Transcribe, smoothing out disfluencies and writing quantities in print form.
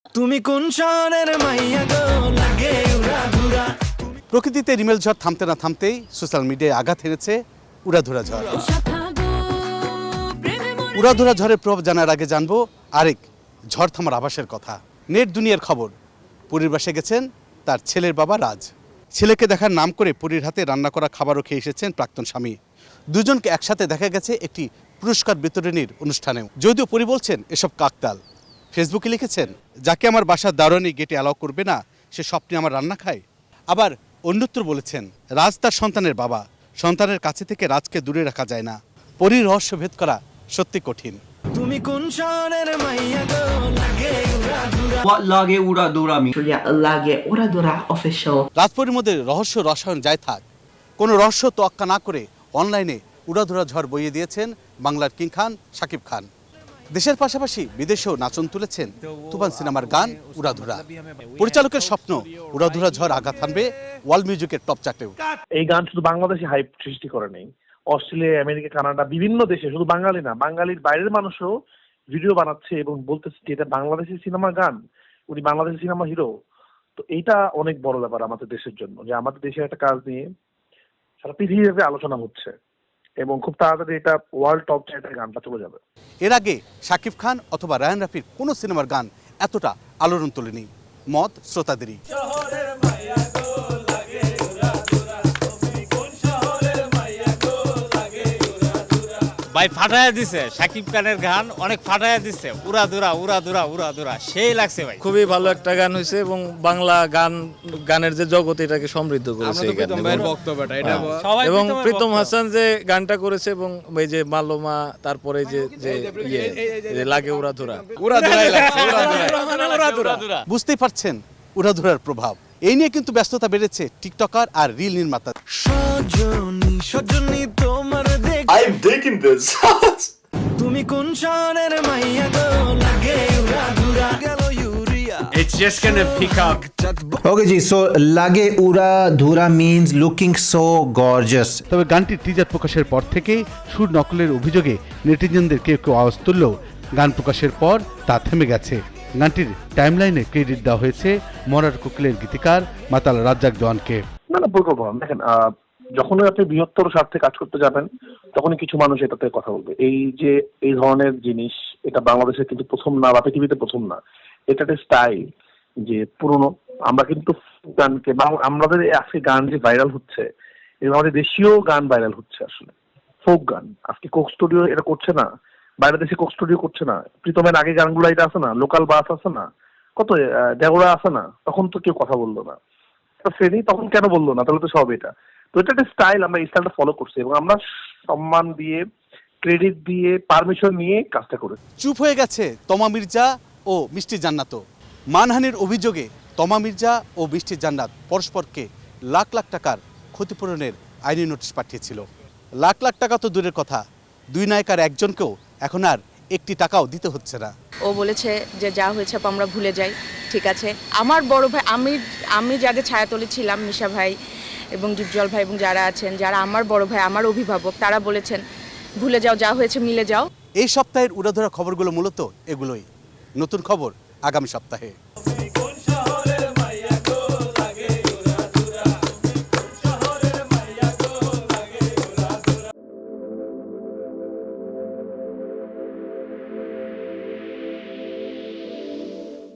তুমি কোন শহরের মাইয়া গো লাগে উড়াধুরা। প্রকৃতিতে রিমেল ঝড় থামতে না থামতেই সোশ্যাল মিডিয়ায় আঘাত হেনেছে উড়াধুরা ঝড়। উড়াধুরা ঝড়ের প্রভাব জানার আগে জানবো আরেক ঝড় থামার আভাসের কথা। নেট দুনিয়ার খবর, পুরীর বাসে গেছেন তার ছেলের বাবা রাজ। ছেলেকে দেখার নাম করে পুরীর হাতে রান্না করা খাবারও খেয়ে এসেছেন প্রাক্তন স্বামী। দুজনকে একসাথে দেখা গেছে একটি পুরস্কার বিতরণীর অনুষ্ঠানেও। যদিও পুরী বলছেন এসব কাকতাল। ফেসবুকে লিখেছেন, যাকে আমার বাসার দারোয়ানি গেটে অ্যালাউ করবে না সে স্বপ্নে আমার রান্না খায়। আবার অন্যত্র বলেছেন, রাজ তার সন্তানের বাবা, সন্তানের কাছে থেকে রাজকে দূরে রাখা যায় না। পরীর রহস্য ভেদ করা সত্যি কঠিন। তুমি কোন শহরের মাইয়া গো লাগে উড়াধুরা। What Lage Uradura means? Lage Uradura official. রাজপরীর মধ্যে রহস্য রসায়ন যাই থাক, কোনো রহস্য তোয়াক্কা না করে অনলাইনে উড়াধুরা ঝড় বইয়ে দিয়েছেন বাংলার কিং খান শাকিব খান। দেশের পাশাপাশি বিদেশেও নাচন তুলেছেন তুফান সিনেমার গান উড়াধুরা। পরিচালকের স্বপ্ন উড়াধুরা ঝড় আঘাত হানবে ওয়ার্ল্ড মিউজিকের টপ চার্টেও। এই গান শুধু বাংলাদেশে হাইপ সৃষ্টি করে নেই, অস্ট্রেলিয়া, আমেরিকা, কানাডা, বিভিন্ন দেশে, শুধু বাঙালি না, বাঙালির বাইরের মানুষও ভিডিও বানাচ্ছে এবং বলতেছে যে এটা বাংলাদেশি সিনেমার গান, উনি বাংলাদেশি সিনেমা হিরো। তো এইটা অনেক বড় ব্যাপার আমাদের দেশের জন্য, যে আমাদের দেশের একটা কাজ নিয়ে সারা পৃথিবীতে আলোচনা হচ্ছে এবং খুব তাড়াতাড়ি এটা ওয়ার্ল্ড টপ চার্টের গানটা চলে যাবে। এর আগে শাকিব খান অথবা রায়ান রাফির কোনো সিনেমার গান এতটা আলোড়ন তোলেনি। মত শ্রোতাদেরই। ভাই ফাটায়া দিছে, শাকিব খানের গান অনেক ফাটায়া দিছে। উড়াধুরা উড়াধুরা উড়াধুরা সেই লাগছে ভাই। খুবই ভালো একটা গান হয়েছে এবং বাংলা গানের যে জগৎ এটাকে সমৃদ্ধ করেছে এই গান। এবং প্রীতম হাসান যে গানটা করেছে এবং এই যে মালোমা, তারপরে যে যে লাগে উড়াধুরা বুঝতেই পারছেন উড়াধুরার প্রভাব। এই নিয়ে কিন্তু ব্যস্ততা বেড়েছে টিকটকার আর রিল নির্মাতা। সজনী সজনী তোমার দেখ I'm taking this. তুমি কোন শহরের মাইয়া গো লাগে উড়াধুরা। গেল urea It's just gonna pick up. Okay, ji. So Lage Uradhura means looking so gorgeous. তবে গানটির টিজার প্রকাশের পর থেকেই সুর নকলের অভিযোগে নেটিজেনদের কেউ কেউ আওয়াজ তুললেও গান প্রকাশের পর তা থেমে গেছে। গানটির টাইমলাইনে ক্রেডিট দেওয়া হয়েছে মরার কোকিলের গীতিকার মাতাল রাজ্জাক জওয়ানকে। না না, ভুল করবো না। দেখেন, যখনই আপনি বৃহত্তর স্বার্থে কাজ করতে যাবেন তখনই কিছু মানুষ এটাতে কথা বলবে। এই যে এই ধরনের জিনিস, এটা বাংলাদেশে কিন্তু প্রথম না বা পৃথিবীতে প্রথম না। এটা একটা স্টাইল যে পুরনো। আমরা কিন্তু গানকে, আমাদের আজকে গান যে ভাইরাল হচ্ছে, এবং আমাদের দেশীয় গান ভাইরাল হচ্ছে আসলে ফোক গান। আজকে কোক স্টুডিও এটা করছে না, বাইরের দেশে কোক স্টুডিও করছে না। প্রীতমের আগে গানগুলো এটা আছে না, লোকাল বাস আছে না, কত দেগড়া আছে না, তখন তো কেউ কথা বললো না। শ্রেণী তখন কেন বললো না? তাহলে তো সব এটা। তো এটা একটা স্টাইল, আমরা এই স্টাইলটা ফলো করছি এবং আমরা সম্মান দিয়ে, ক্রেডিট দিয়ে, পারমিশন নিয়ে কাজটা করেছি। চুপ হয়ে গেছে তমা মির্জা ও মিষ্টি জান্নাতও। মানহানির অভিযোগে তমা মির্জা ও মিষ্টি জান্নাত পরস্পরকে লাখ লাখ টাকার ক্ষতিপূরণের আইনি নোটিশ পাঠিয়েছিল। লাখ লাখ টাকা তো দূরের কথা, দুই নায়িকার একজনকেও এখন আর একটি টাকাও দিতে হচ্ছে না। ও বলেছে যে যা হয়েছে আমরা ভুলে যাই, ঠিক আছে। আমার বড় ভাই, আমি যাদের ছায়াতলে ছিলাম, মিশা ভাই এবং ডিপজল ভাই এবং যারা আছেন, যারা আমার বড় ভাই, আমার অভিভাবক, তারা বলেছেন ভুলে যাও, যা হয়েছে মিলে যাও। এই সপ্তাহের উড়াধুরা খবরগুলো মূলত এগুলোই। নতুন খবর আগামী সপ্তাহে।